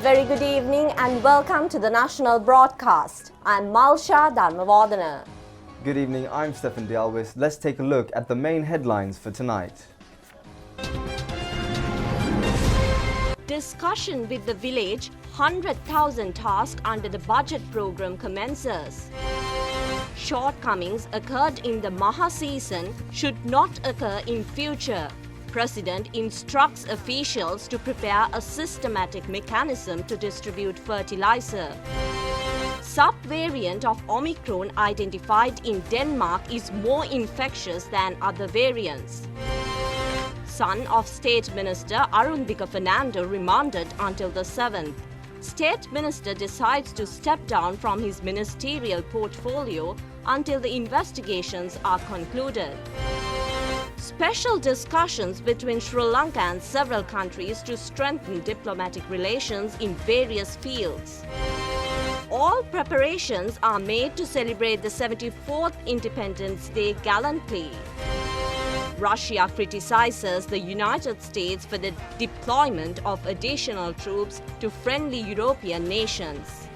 Very good evening and welcome to the national broadcast. I'm Malsha Dharmavardhana. Good evening, I'm Stefan Dialwis. Let's take a look at the main headlines for tonight. Discussion with the village, 100,000 task under the budget program commences. Shortcomings occurred in the Maha season should not occur in future. President instructs officials to prepare a systematic mechanism to distribute fertilizer. Sub-variant of Omicron identified in Denmark is more infectious than other variants. Son of State Minister Arundhika Fernando remanded until the 7th. State Minister decides to step down from his ministerial portfolio until the investigations are concluded. Special discussions between Sri Lanka and several countries to strengthen diplomatic relations in various fields. All preparations are made to celebrate the 74th Independence Day gallantly. Russia criticizes the United States for the deployment of additional troops to friendly European nations.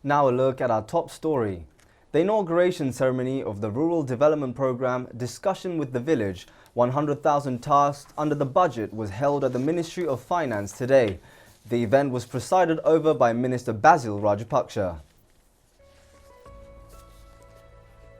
Now a look at our top story. The inauguration ceremony of the Rural Development Programme Discussion with the Village, 100,000 tasks under the budget was held at the Ministry of Finance today. The event was presided over by Minister Basil Rajapaksa.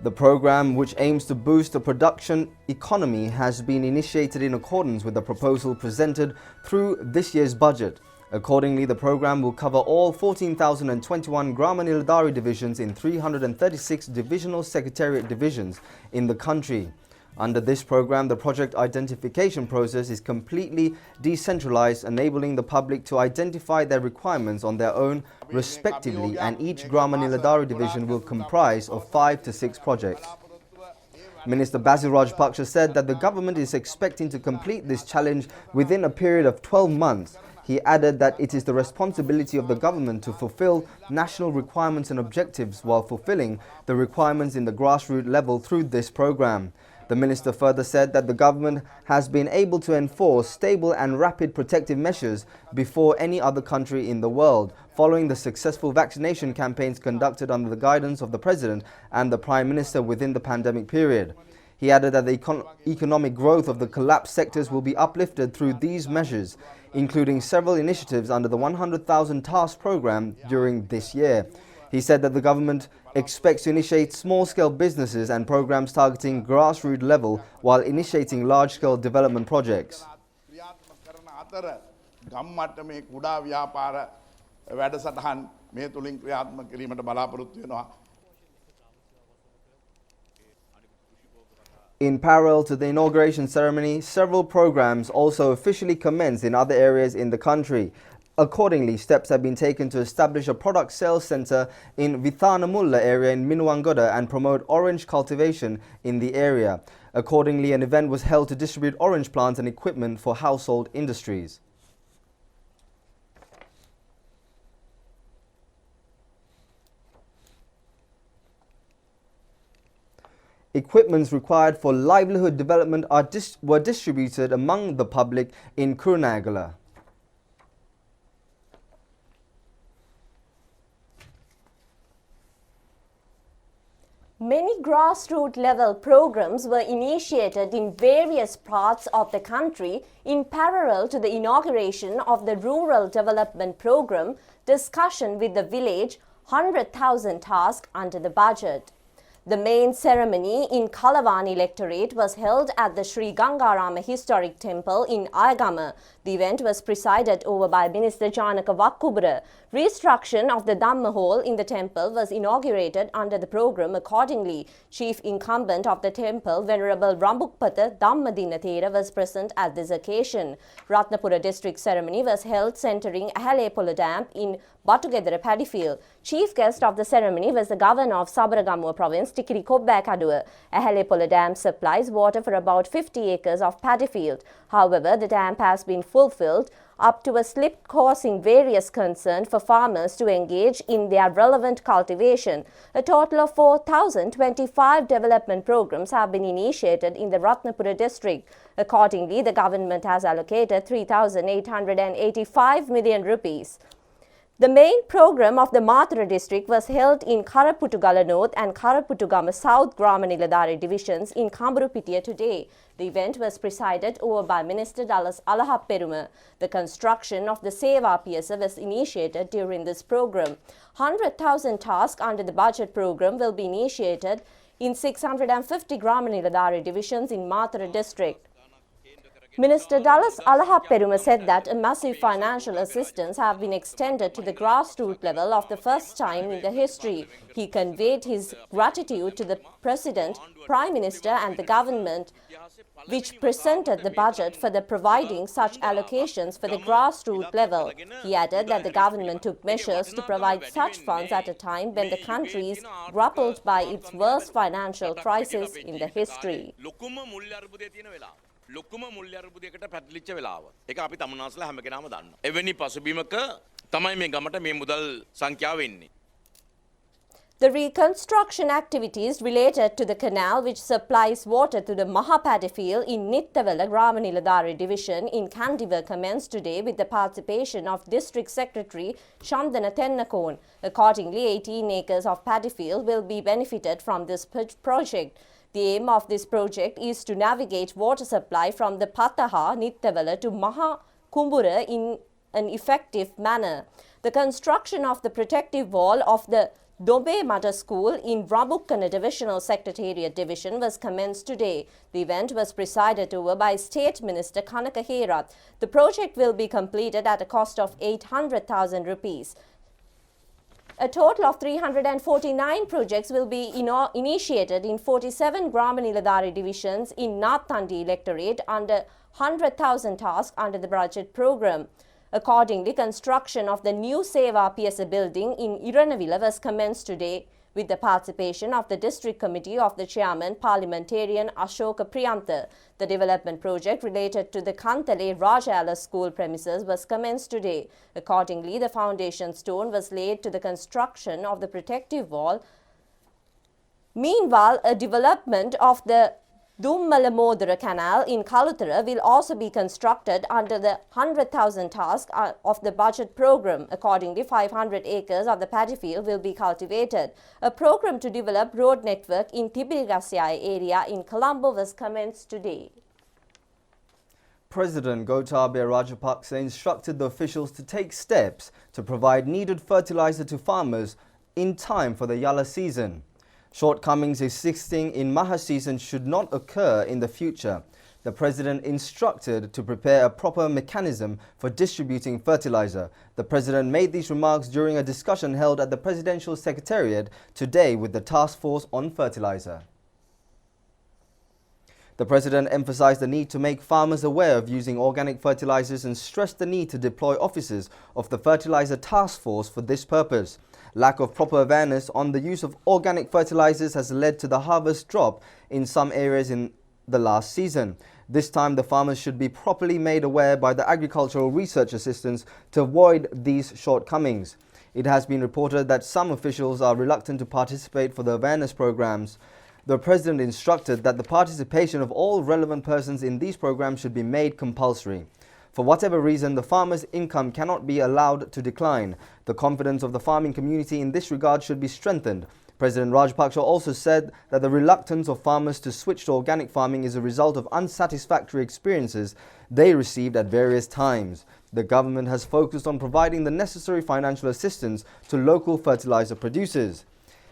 The programme, which aims to boost the production economy, has been initiated in accordance with the proposal presented through this year's budget. Accordingly, the programme will cover all 14,021 Grama Niladhari divisions in 336 divisional secretariat divisions in the country. Under this programme, the project identification process is completely decentralised, enabling the public to identify their requirements on their own respectively, and each Grama Niladhari division will comprise of 5 to 6 projects. Minister Basil Rajapaksa said that the government is expecting to complete this challenge within a period of 12 months. He added that it is the responsibility of the government to fulfill national requirements and objectives while fulfilling the requirements in the grassroots level through this program. The minister further said that the government has been able to enforce stable and rapid protective measures before any other country in the world, following the successful vaccination campaigns conducted under the guidance of the President and the Prime Minister within the pandemic period. He added that the economic growth of the collapsed sectors will be uplifted through these measures, including several initiatives under the 100,000 task program during this year. He said that the government expects to initiate small-scale businesses and programs targeting grassroots level while initiating large-scale development projects. In parallel to the inauguration ceremony, several programs also officially commenced in other areas in the country. Accordingly, steps have been taken to establish a product sales centre in Vithanamulla area in Minuwangoda and promote orange cultivation in the area. Accordingly, an event was held to distribute orange plants and equipment for household industries. Equipments required for livelihood development were distributed among the public in Kurunegala. Many grassroots level programs were initiated in various parts of the country in parallel to the inauguration of the Rural Development Program Discussion with the Village, 100,000 tasks under the budget. The main ceremony in Kalavani Electorate was held at the Sri Gangarama Historic Temple in Ayagama. The event was presided over by Minister Janaka Wakkubara. Restructuring of the Dhamma Hall in the temple was inaugurated under the program accordingly. Chief incumbent of the temple, Venerable Rambukpata Dhammadina Thera, was present at this occasion. Ratnapura district ceremony was held centering Ahalepola Dam in Batugedera Paddyfield. Chief guest of the ceremony was the governor of Sabaragamuwa province, Tikiri Kobbakaduwa. Ahalepola Dam supplies water for about 50 acres of paddy field. However, the dam has been fulfilled, up to a slip causing various concerns for farmers to engage in their relevant cultivation. A total of 4,025 development programs have been initiated in the Ratnapura district. Accordingly, the government has allocated 3,885 million rupees. The main program of the Mathura district was held in Karaputugala North and Karaputugama South Grama Niladhari divisions in Kamburupitiya today. The event was presided over by Minister Dallas Alahaperuma. The construction of the Seva PSA was initiated during this program. 100,000 tasks under the budget program will be initiated in 650 Grama Niladhari divisions in Mathura district. Minister Dallas Alahaperuma said that a massive financial assistance have been extended to the grassroots level of the first time in the history. He conveyed his gratitude to the President, Prime Minister and the government, which presented the budget for the providing such allocations for the grassroots level. He added that the government took measures to provide such funds at a time when the country is grappled by its worst financial crisis in the history. ලොකුම මුල්‍ය අර්බුදයකට පැටලිච්ච වෙලාව. ඒක අපි තමුන්නාස්ලා හැම කෙනාම දන්නවා. එවැනි පසුබිමක තමයි මේ ගමට මේ මුදල් සංඛ්‍යාව එන්නේ. The reconstruction activities related to the canal which supplies water to the Mahapadi field in Nittawala Grama Niladhari division in Kandiva commenced today with the participation of District Secretary Chandana Tennakon. Accordingly, 18 acres of paddy field will be benefited from this project. The aim of this project is to navigate water supply from the Pataha, Nittawala to Maha Kumbura in an effective manner. The construction of the protective wall of the Dobe Mata School in Rabukkana Divisional Secretariat Division was commenced today. The event was presided over by State Minister Kanaka Herath. The project will be completed at a cost of 800,000 rupees. A total of 349 projects will be initiated in 47 Grama Niladhari divisions in North Tandi electorate under 100,000 tasks under the budget program. Accordingly, construction of the new Seva PSA building in Iranavila was commenced today with the participation of the district committee of the chairman parliamentarian Ashoka Priyantha. The development project related to the Kantale Rajala school premises was commenced today. Accordingly, the foundation stone was laid to the construction of the protective wall. Meanwhile, a development of the Dummalamodara Canal in Kalutara will also be constructed under the 100,000 task of the budget program. Accordingly, 500 acres of the paddy field will be cultivated. A program to develop road network in Tibirigasai area in Colombo was commenced today. President Gotabaya Rajapaksa instructed the officials to take steps to provide needed fertilizer to farmers in time for the Yala season. Shortcomings existing in Maha season should not occur in the future. The President instructed to prepare a proper mechanism for distributing fertilizer. The President made these remarks during a discussion held at the Presidential Secretariat today with the Task Force on Fertilizer. The President emphasized the need to make farmers aware of using organic fertilizers and stressed the need to deploy officers of the Fertilizer Task Force for this purpose. Lack of proper awareness on the use of organic fertilizers has led to the harvest drop in some areas in the last season. This time, the farmers should be properly made aware by the agricultural research assistants to avoid these shortcomings. It has been reported that some officials are reluctant to participate for the awareness programs. The President instructed that the participation of all relevant persons in these programs should be made compulsory. For whatever reason, the farmer's income cannot be allowed to decline. The confidence of the farming community in this regard should be strengthened. President Rajapaksa also said that the reluctance of farmers to switch to organic farming is a result of unsatisfactory experiences they received at various times. The government has focused on providing the necessary financial assistance to local fertilizer producers.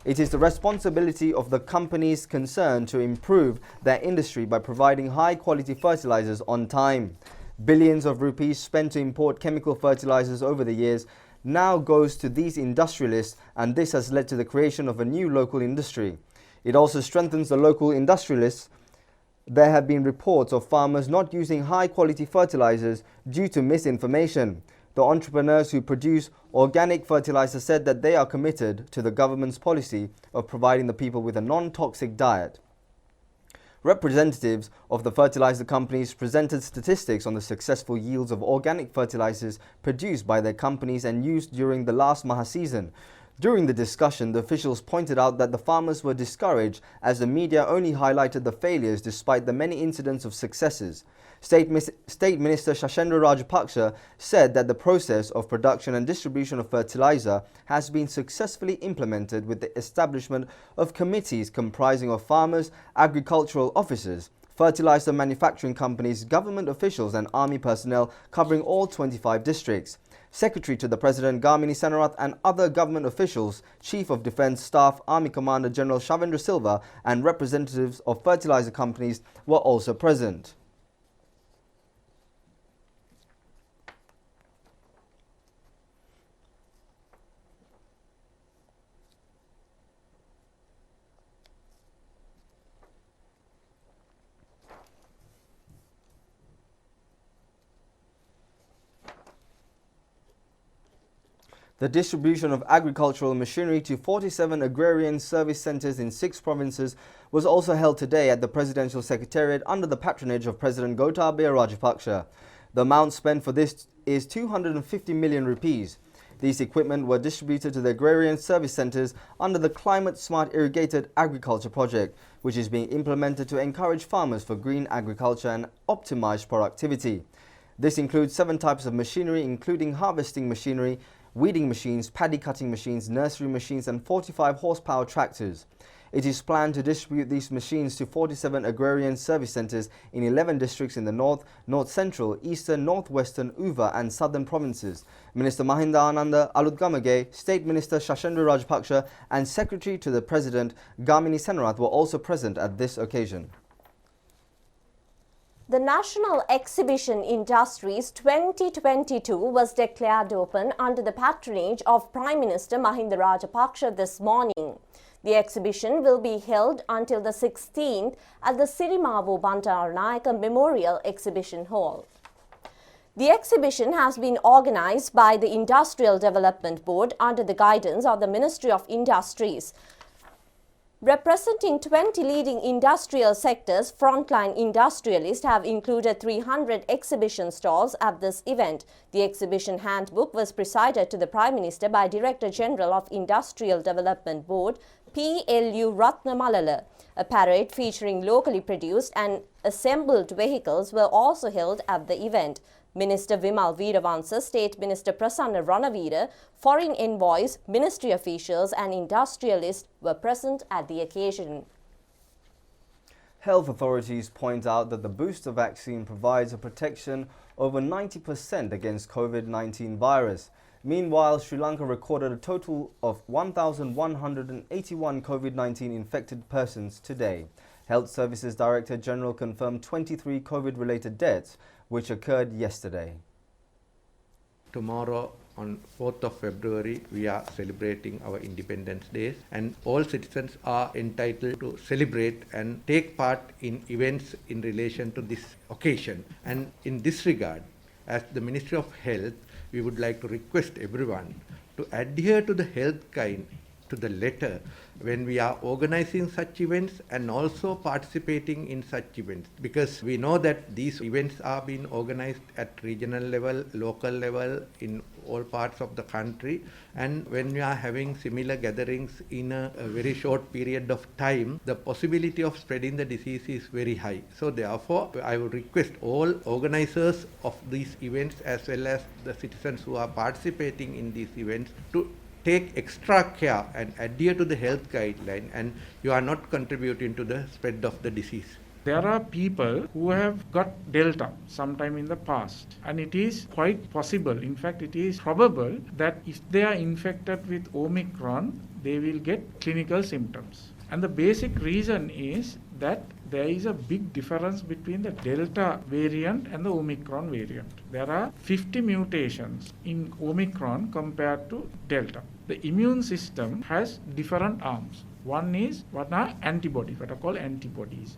It is the responsibility of the companies concerned to improve their industry by providing high-quality fertilizers on time. Billions of rupees spent to import chemical fertilizers over the years now goes to these industrialists, and this has led to the creation of a new local industry. It also strengthens the local industrialists. There have been reports of farmers not using high-quality fertilizers due to misinformation. The entrepreneurs who produce organic fertilizer said that they are committed to the government's policy of providing the people with a non-toxic diet. Representatives of the fertilizer companies presented statistics on the successful yields of organic fertilizers produced by their companies and used during the last Maha season. During the discussion, the officials pointed out that the farmers were discouraged as the media only highlighted the failures despite the many incidents of successes. State Minister Shashendra Rajapaksa said that the process of production and distribution of fertilizer has been successfully implemented with the establishment of committees comprising of farmers, agricultural officers, fertilizer manufacturing companies, government officials and army personnel covering all 25 districts. Secretary to the President Gamini Senarath and other government officials, Chief of Defence Staff Army Commander General Shavendra Silva and representatives of fertilizer companies were also present. The distribution of agricultural machinery to 47 agrarian service centres in 6 provinces was also held today at the Presidential Secretariat under the patronage of President Gotabaya Rajapaksa. The amount spent for this is 250 million rupees. These equipment were distributed to the agrarian service centres under the Climate Smart Irrigated Agriculture project, which is being implemented to encourage farmers for green agriculture and optimise productivity. This includes 7 types of machinery, including harvesting machinery, weeding machines, paddy cutting machines, nursery machines and 45 horsepower tractors. It is planned to distribute these machines to 47 agrarian service centres in 11 districts in the north, north central, eastern, northwestern, Uva and southern provinces. Minister Mahinda Ananda Alutgamage, State Minister Shashendra Rajapaksa and Secretary to the President Gamini Senarath were also present at this occasion. The National Exhibition Industries 2022 was declared open under the patronage of Prime Minister Mahinda Rajapaksa this morning. The exhibition will be held until the 16th at the Sirimavo Bandaranaike Memorial Exhibition Hall. The exhibition has been organized by the Industrial Development Board under the guidance of the Ministry of Industries. Representing 20 leading industrial sectors, frontline industrialists have included 300 exhibition stalls at this event. The exhibition handbook was presided to the Prime Minister by Director General of Industrial Development Board, PLU Ratnamalala. A parade featuring locally produced and assembled vehicles were also held at the event. Minister Vimal Veeravansa, State Minister Prasanna Ranavira, foreign envoys, ministry officials and industrialists were present at the occasion. Health authorities point out that the booster vaccine provides a protection over 90% against COVID-19 virus. Meanwhile, Sri Lanka recorded a total of 1,181 COVID-19 infected persons today. Health Services Director General confirmed 23 COVID-related deaths, which occurred yesterday. Tomorrow on 4th of February, we are celebrating our Independence Day, and all citizens are entitled to celebrate and take part in events in relation to this occasion. And in this regard, as the Ministry of Health, we would like to request everyone to adhere to the health guide to the letter when we are organizing such events and also participating in such events, because we know that these events are being organized at regional level, local level, in all parts of the country, and when we are having similar gatherings in a very short period of time, the possibility of spreading the disease is very high. So therefore, I would request all organizers of these events as well as the citizens who are participating in these events to take extra care and adhere to the health guideline, and you are not contributing to the spread of the disease. There are people who have got Delta sometime in the past, and it is quite possible, in fact it is probable, that if they are infected with Omicron, they will get clinical symptoms. And the basic reason is that there is a big difference between the Delta variant and the Omicron variant. There are 50 mutations in Omicron compared to Delta. The immune system has different arms. One is what are antibodies, what are called antibodies.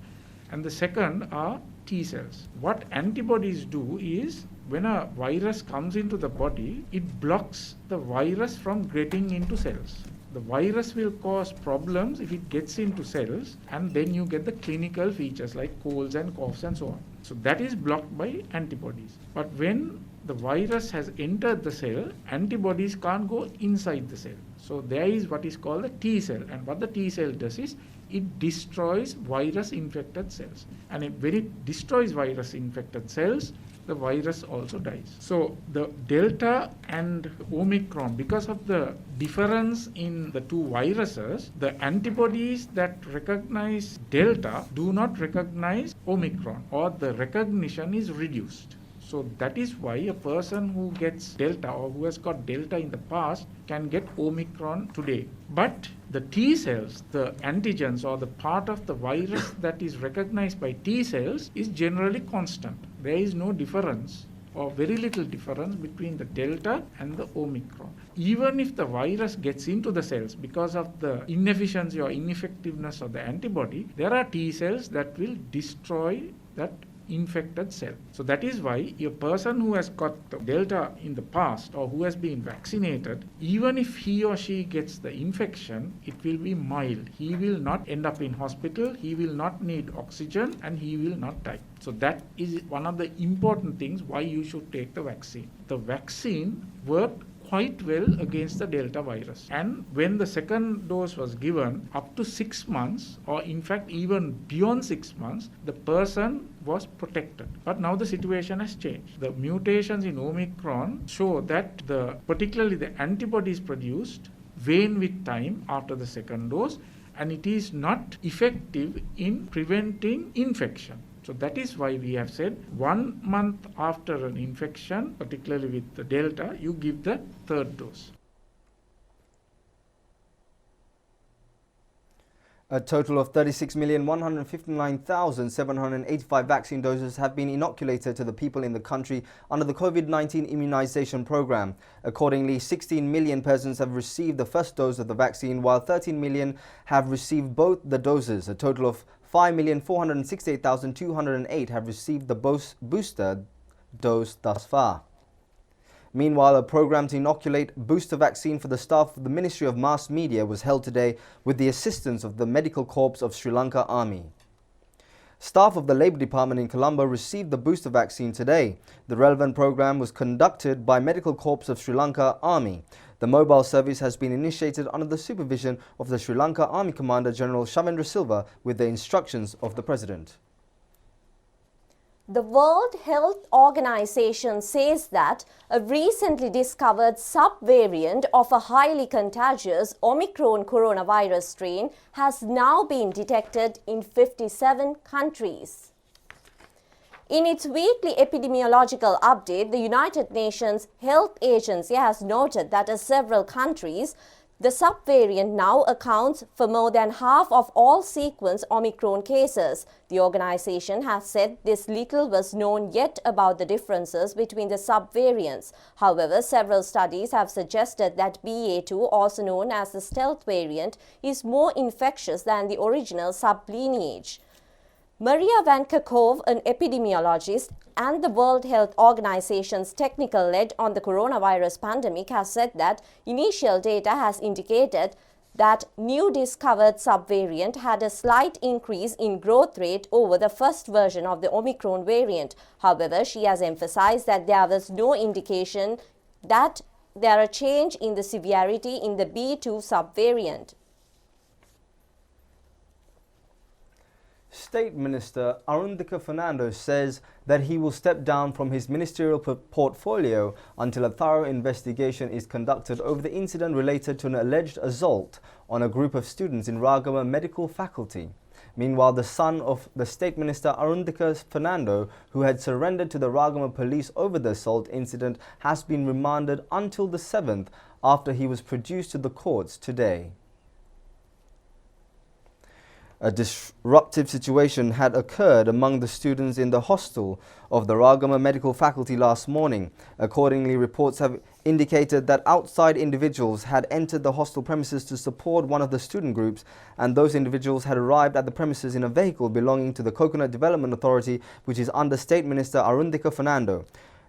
And the second are T cells. What antibodies do is, when a virus comes into the body, it blocks the virus from getting into cells. The virus will cause problems if it gets into cells, and then you get the clinical features like colds and coughs and so on. So that is blocked by antibodies. But when the virus has entered the cell, antibodies can't go inside the cell. So there is what is called a T cell, and what the T cell does is it destroys virus infected cells. And when it destroys virus infected cells, the virus also dies. So the Delta and Omicron, because of the difference in the two viruses, the antibodies that recognize Delta do not recognize Omicron, or the recognition is reduced. So that is why a person who gets Delta or who has got Delta in the past can get Omicron today. But the T cells, the antigens or the part of the virus that is recognized by T cells is generally constant. There is no difference or very little difference between the Delta and the Omicron. Even if the virus gets into the cells because of the inefficiency or ineffectiveness of the antibody, there are T cells that will destroy that infected cell. So that is why a person who has got the Delta in the past or who has been vaccinated, even if he or she gets the infection, it will be mild. He will not end up in hospital, he will not need oxygen, and he will not die. So that is one of the important things why you should take the vaccine. The vaccine worked quite well against the Delta virus. And when the second dose was given, up to 6 months, or in fact even beyond 6 months, the person was protected. But now the situation has changed. The mutations in Omicron show that particularly the antibodies produced wane with time after the second dose, and it is not effective in preventing infection. So that is why we have said 1 month after an infection, particularly with the Delta, you give the third dose. A total of 36,159,785 vaccine doses have been inoculated to the people in the country under the COVID-19 immunization program. Accordingly, 16 million persons have received the first dose of the vaccine, while 13 million have received both the doses. A total of 5,468,208 have received the booster dose thus far. Meanwhile, a program to inoculate booster vaccine for the staff of the Ministry of Mass Media was held today with the assistance of the Medical Corps of Sri Lanka Army. Staff of the Labour Department in Colombo received the booster vaccine today. The relevant program was conducted by Medical Corps of Sri Lanka Army. The mobile service has been initiated under the supervision of the Sri Lanka Army Commander General Shavendra Silva with the instructions of the President. The World Health Organization says that a recently discovered subvariant of a highly contagious Omicron coronavirus strain has now been detected in 57 countries. In its weekly epidemiological update, the United Nations Health Agency has noted that in several countries, the subvariant now accounts for more than half of all sequenced Omicron cases. The organization has said this little was known yet about the differences between the subvariants. However, several studies have suggested that BA2, also known as the stealth variant, is more infectious than the original sublineage. Maria Van Kerkhove, an epidemiologist and the World Health Organization's technical lead on the coronavirus pandemic, has said that initial data has indicated that new discovered subvariant had a slight increase in growth rate over the first version of the Omicron variant. However, she has emphasized that there was no indication that there are a change in the severity in the B2 subvariant. State Minister Arundhika Fernando says that he will step down from his ministerial portfolio until a thorough investigation is conducted over the incident related to an alleged assault on a group of students in Ragama Medical Faculty. Meanwhile, the son of the State Minister Arundhika Fernando, who had surrendered to the Ragama police over the assault incident, has been remanded until the 7th after he was produced to the courts today. A disruptive situation had occurred among the students in the hostel of the Ragama Medical Faculty last morning. Accordingly, reports have indicated that outside individuals had entered the hostel premises to support one of the student groups, and those individuals had arrived at the premises in a vehicle belonging to the Coconut Development Authority, which is under State Minister Arundhika Fernando.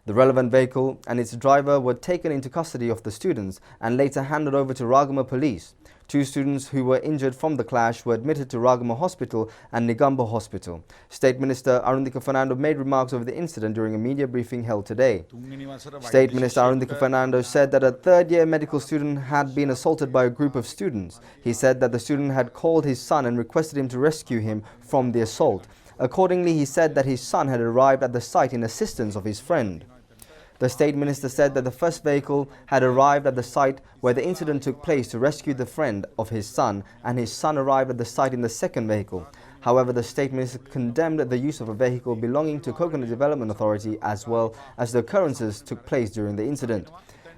The relevant vehicle and its driver were taken into custody of the students and later handed over to Ragama police. 2 students who were injured from the clash were admitted to Ragama Hospital and Negombo Hospital. State Minister Arundhika Fernando made remarks over the incident during a media briefing held today. State Minister Arundhika Fernando said that a third-year medical student had been assaulted by a group of students. He said that the student had called his son and requested him to rescue him from the assault. Accordingly, he said that his son had arrived at the site in assistance of his friend. The State Minister said that the first vehicle had arrived at the site where the incident took place to rescue the friend of his son, and his son arrived at the site in the second vehicle. However, the State Minister condemned the use of a vehicle belonging to Coconut Development Authority as well as the occurrences took place during the incident.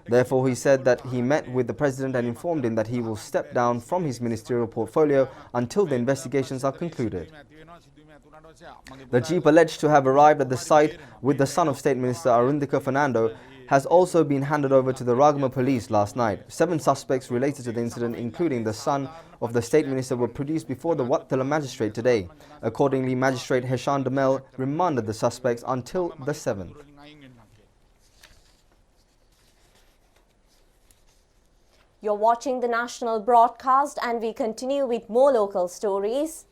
Therefore, he said that he met with the President and informed him that he will step down from his ministerial portfolio until the investigations are concluded. The jeep alleged to have arrived at the site with the son of State Minister Arundhika Fernando has also been handed over to the Ragama police last night. 7 suspects related to the incident, including the son of the State Minister, were produced before the Wattala magistrate today. Accordingly, Magistrate Heshan Damel remanded the suspects until the 7th. You're watching the national broadcast and we continue with more local stories.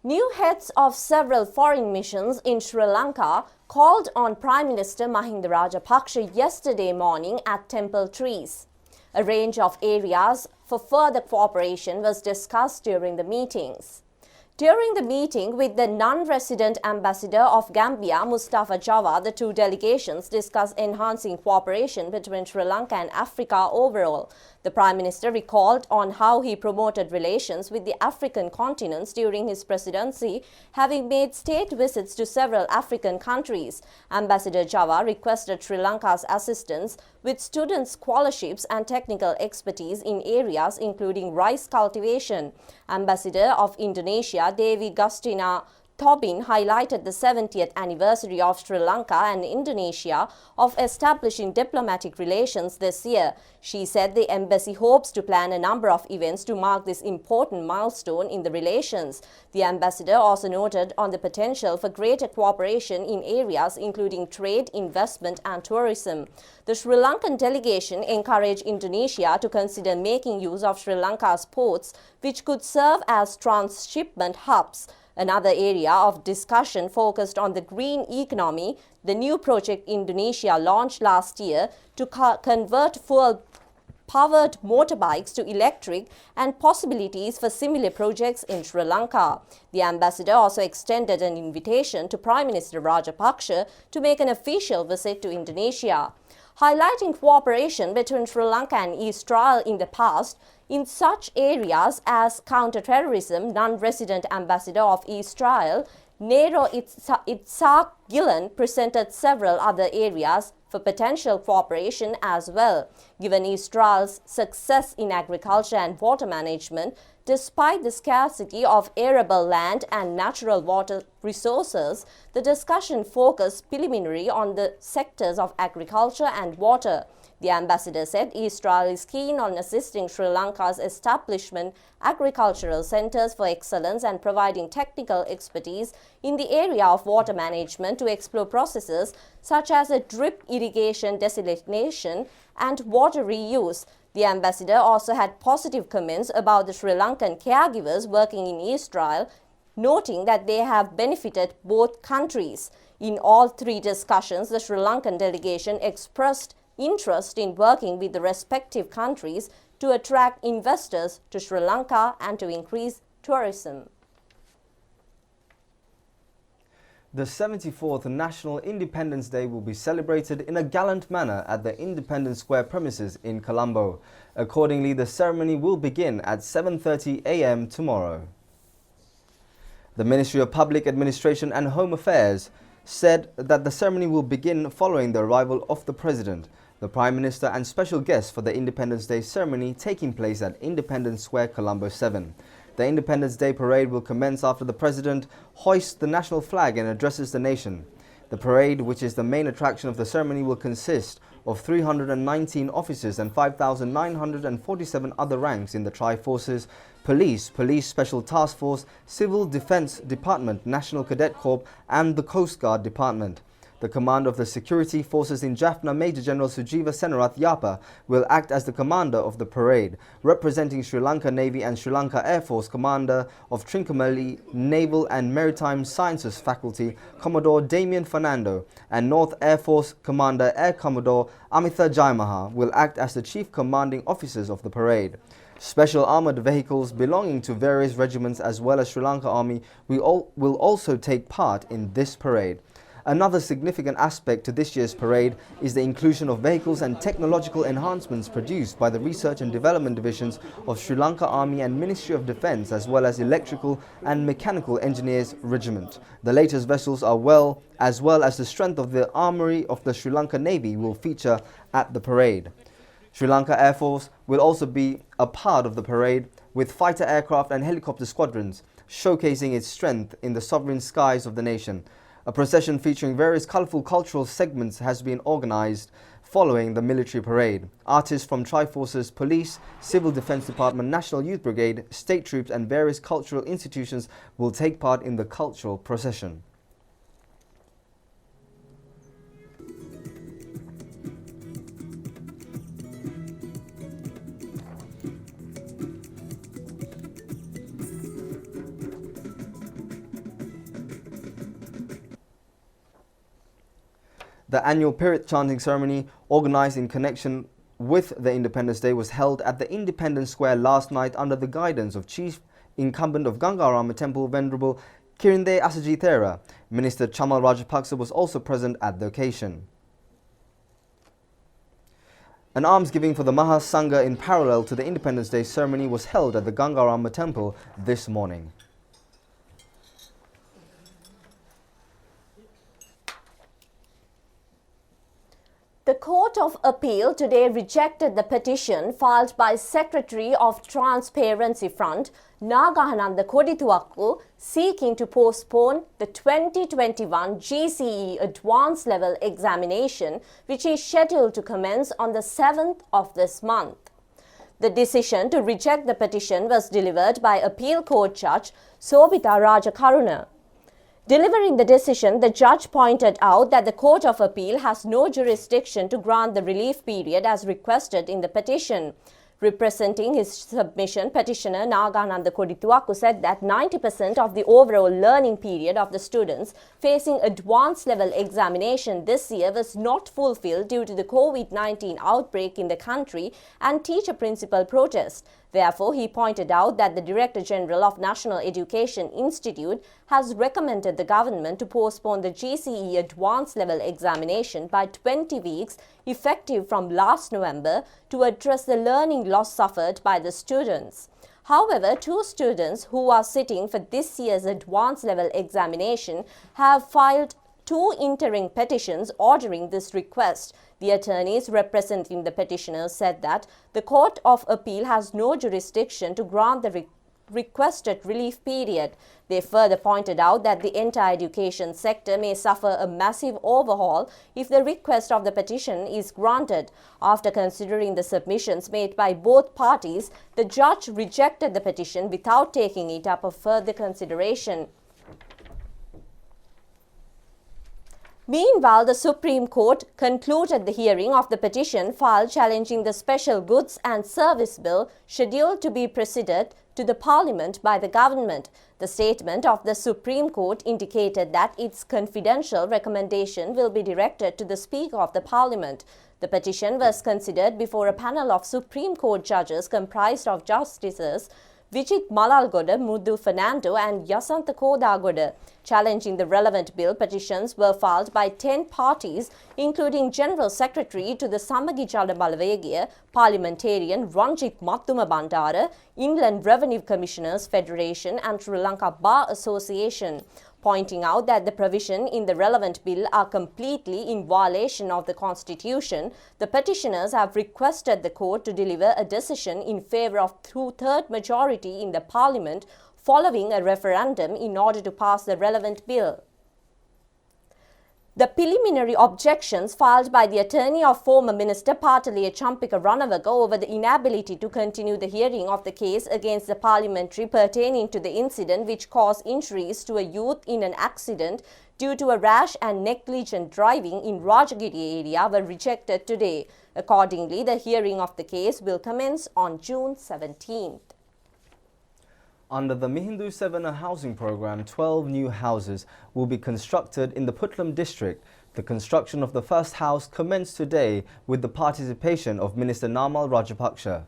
New heads of several foreign missions in Sri Lanka called on Prime Minister Mahinda Rajapaksa yesterday morning at Temple Trees. A range of areas for further cooperation was discussed during the meetings. During the meeting with the non-resident ambassador of Gambia, Mustafa Jawad, the 2 delegations discussed enhancing cooperation between Sri Lanka and Africa overall. The Prime Minister recalled on how he promoted relations with the African continents during his presidency, having made state visits to several African countries. Ambassador Jawad requested Sri Lanka's assistance with student scholarships and technical expertise in areas including rice cultivation. Ambassador of Indonesia, Devi Gustina Tobin, highlighted the 70th anniversary of Sri Lanka and Indonesia of establishing diplomatic relations this year. She said the embassy hopes to plan a number of events to mark this important milestone in the relations. The ambassador also noted on the potential for greater cooperation in areas including trade, investment and tourism. The Sri Lankan delegation encouraged Indonesia to consider making use of Sri Lanka's ports, which could serve as transshipment hubs. Another area of discussion focused on the green economy, the new project Indonesia launched last year to convert fuel-powered motorbikes to electric, and possibilities for similar projects in Sri Lanka. The ambassador also extended an invitation to Prime Minister Rajapaksa to make an official visit to Indonesia. Highlighting cooperation between Sri Lanka and Israel in the past, in such areas as counter-terrorism, non-resident ambassador of Israel, Nero Itzhak Gillen, presented several other areas for potential cooperation as well. Given Israel's success in agriculture and water management, despite the scarcity of arable land and natural water resources, the discussion focused preliminary on the sectors of agriculture and water. The ambassador said Israel is keen on assisting Sri Lanka's establishment agricultural centers for excellence and providing technical expertise in the area of water management to explore processes such as a drip irrigation desalination and water reuse. The ambassador also had positive comments about the Sri Lankan caregivers working in Israel, noting that they have benefited both countries. In all 3 discussions, the Sri Lankan delegation expressed interest in working with the respective countries to attract investors to Sri Lanka and to increase tourism. The 74th National Independence Day will be celebrated in a gallant manner at the Independence Square premises in Colombo. Accordingly, the ceremony will begin at 7:30 a.m. tomorrow. The Ministry of Public Administration and Home Affairs said that the ceremony will begin following the arrival of the President, the Prime Minister and special guests for the Independence Day ceremony taking place at Independence Square, Colombo 7. The Independence Day parade will commence after the President hoists the national flag and addresses the nation. The parade, which is the main attraction of the ceremony, will consist of 319 officers and 5,947 other ranks in the Tri-Forces, Police Special Task Force, Civil Defence Department, National Cadet Corps and the Coast Guard Department. The commander of the security forces in Jaffna, Major General Sujiva Senarath Yapa, will act as the commander of the parade. Representing Sri Lanka Navy and Sri Lanka Air Force, Commander of Trincomalee Naval and Maritime Sciences Faculty, Commodore Damien Fernando, and North Air Force Commander Air Commodore Amitha Jaimaha will act as the chief commanding officers of the parade. Special armoured vehicles belonging to various regiments as well as Sri Lanka Army will also take part in this parade. Another significant aspect to this year's parade is the inclusion of vehicles and technological enhancements produced by the Research and Development Divisions of Sri Lanka Army and Ministry of Defence as well as Electrical and Mechanical Engineers Regiment. The latest vessels as well as the strength of the armoury of the Sri Lanka Navy will feature at the parade. Sri Lanka Air Force will also be a part of the parade with fighter aircraft and helicopter squadrons, showcasing its strength in the sovereign skies of the nation. A procession featuring various colourful cultural segments has been organised following the military parade. Artists from Triforces Police, Civil Defence Department, National Youth Brigade, state troops and various cultural institutions will take part in the cultural procession. The annual Pirit chanting ceremony, organised in connection with the Independence Day, was held at the Independence Square last night under the guidance of Chief Incumbent of Gangarama Temple, Venerable Kirinde Asaji Thera. Minister Chamal Rajapaksa was also present at the occasion. An almsgiving for the Maha Sangha in parallel to the Independence Day ceremony was held at the Gangarama Temple this morning. The Court of Appeal today rejected the petition filed by Secretary of Transparency Front, Nagahananda Kodituakku, seeking to postpone the 2021 GCE Advanced Level Examination, which is scheduled to commence on the 7th of this month. The decision to reject the petition was delivered by Appeal Court Judge Sobita Rajakaruna. Delivering the decision, the judge pointed out that the Court of Appeal has no jurisdiction to grant the relief period as requested in the petition. Representing his submission, petitioner Nagahananda Kodituakku said that 90% of the overall learning period of the students facing advanced level examination this year was not fulfilled due to the COVID-19 outbreak in the country and teacher-principal protest. Therefore, he pointed out that the Director General of National Education Institute has recommended the government to postpone the GCE Advanced Level Examination by 20 weeks effective from last November to address the learning loss suffered by the students. However, two students who are sitting for this year's Advanced Level Examination have filed two interim petitions ordering this request. The attorneys representing the petitioners said that the Court of Appeal has no jurisdiction to grant the requested relief period. They further pointed out that the entire education sector may suffer a massive overhaul if the request of the petition is granted. After considering the submissions made by both parties, the judge rejected the petition without taking it up for further consideration. Meanwhile, the Supreme Court concluded the hearing of the petition filed challenging the Special Goods and Service Bill scheduled to be presented to the Parliament by the government. The statement of the Supreme Court indicated that its confidential recommendation will be directed to the Speaker of the Parliament. The petition was considered before a panel of Supreme Court judges comprised of Justices Vijit Malalgoda, Muddu Fernando and Yasantha Kodagoda. Challenging the relevant bill, petitions were filed by 10 parties, including General Secretary to the Samagi Jala Balavegiya, Parliamentarian Ranjit Mattuma Bandara, Inland Revenue Commissioners Federation and Sri Lanka Bar Association, pointing out that the provisions in the relevant bill are completely in violation of the Constitution. The petitioners have requested the court to deliver a decision in favour of two-thirds majority in the Parliament following a referendum in order to pass the relevant bill. The preliminary objections filed by the attorney of former Minister Pattaliya Champika Ranawaka over the inability to continue the hearing of the case against the parliamentary pertaining to the incident which caused injuries to a youth in an accident due to a rash and negligent driving in Rajagiri area were rejected today. Accordingly, the hearing of the case will commence on June 17th. Under the Mihindu Sevana housing program, 12 new houses will be constructed in the Putlam district. The construction of the first house commenced today with the participation of Minister Namal Rajapaksa.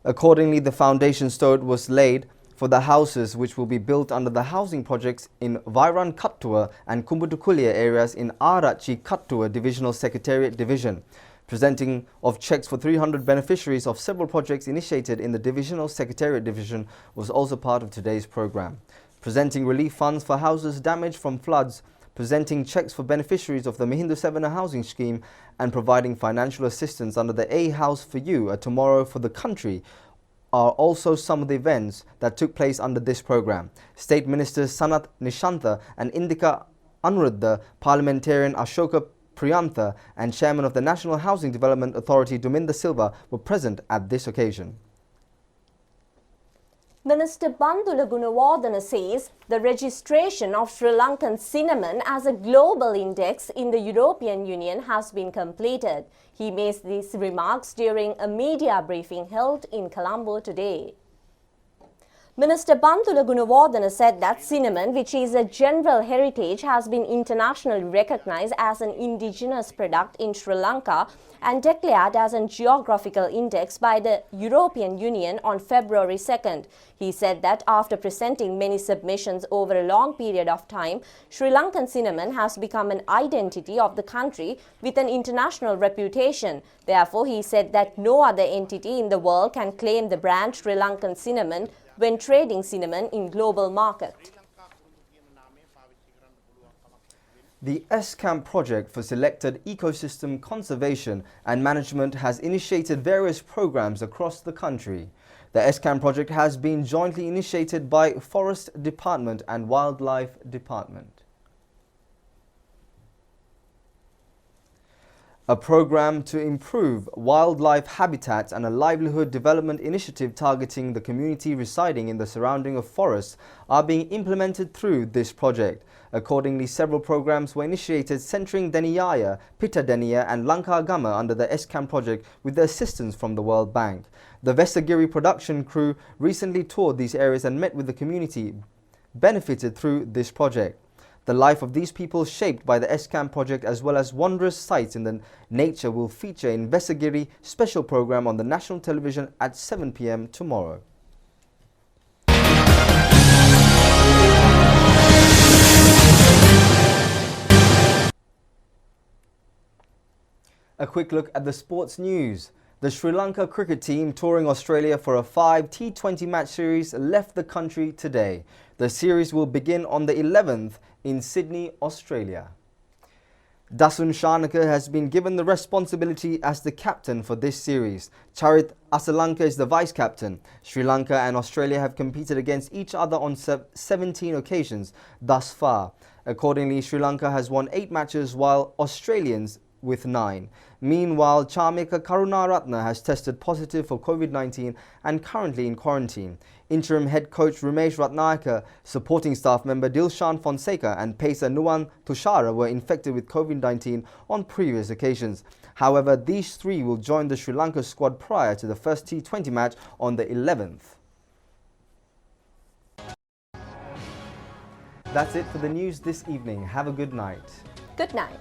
Accordingly, the foundation stone was laid for the houses which will be built under the housing projects in Vairan Kattua and Kumbutukulia areas in Arachi Kattua Divisional Secretariat Division. Presenting of checks for 300 beneficiaries of several projects initiated in the Divisional Secretariat Division was also part of today's program. Presenting relief funds for houses damaged from floods, presenting checks for beneficiaries of the Mihindu Sevana housing scheme and providing financial assistance under the A House for You, a Tomorrow for the Country are also some of the events that took place under this program. State Ministers Sanat Nishantha and Indika Anuruddha, Parliamentarian Ashoka Priyantha and Chairman of the National Housing Development Authority Duminda Silva were present at this occasion. Minister Bandula Gunawardena says the registration of Sri Lankan cinnamon as a global index in the European Union has been completed. He made these remarks during a media briefing held in Colombo today. Minister Bandula Gunawardena said that cinnamon, which is a general heritage, has been internationally recognized as an indigenous product in Sri Lanka and declared as a geographical index by the European Union on February 2nd. He said that after presenting many submissions over a long period of time, Sri Lankan cinnamon has become an identity of the country with an international reputation. Therefore, he said that no other entity in the world can claim the brand Sri Lankan cinnamon when trading cinnamon in global market. The S-Camp project for selected ecosystem conservation and management has initiated various programs across the country. The S-Camp project has been jointly initiated by Forest Department and Wildlife Department. A program to improve wildlife habitats and a livelihood development initiative targeting the community residing in the surrounding of forests are being implemented through this project. Accordingly, several programs were initiated centering Deniyaya, Pita Deniya and Lanka Gama under the S-Camp project with the assistance from the World Bank. The Vesagiri production crew recently toured these areas and met with the community benefited through this project. The life of these people shaped by the S-Camp project as well as wondrous sights in the nature will feature in Vesagiri special program on the national television at 7 p.m. tomorrow. A quick look at the sports news. The Sri Lanka cricket team touring Australia for a 5 T20 match series left the country today. The series will begin on the 11th in Sydney, Australia. Dasun Shanaka has been given the responsibility as the captain for this series. Charit Asalanka is the vice-captain. Sri Lanka and Australia have competed against each other on 17 occasions thus far. Accordingly, Sri Lanka has won 8 matches while Australians with 9. Meanwhile, Chamika Karunaratne has tested positive for COVID-19 and currently in quarantine. Interim head coach Ramesh Ratnayaka, supporting staff member Dilshan Fonseca and pacer Nuwan Tushara were infected with COVID-19 on previous occasions. However, these 3 will join the Sri Lanka squad prior to the first T20 match on the 11th. That's it for the news this evening. Have a good night. Good night.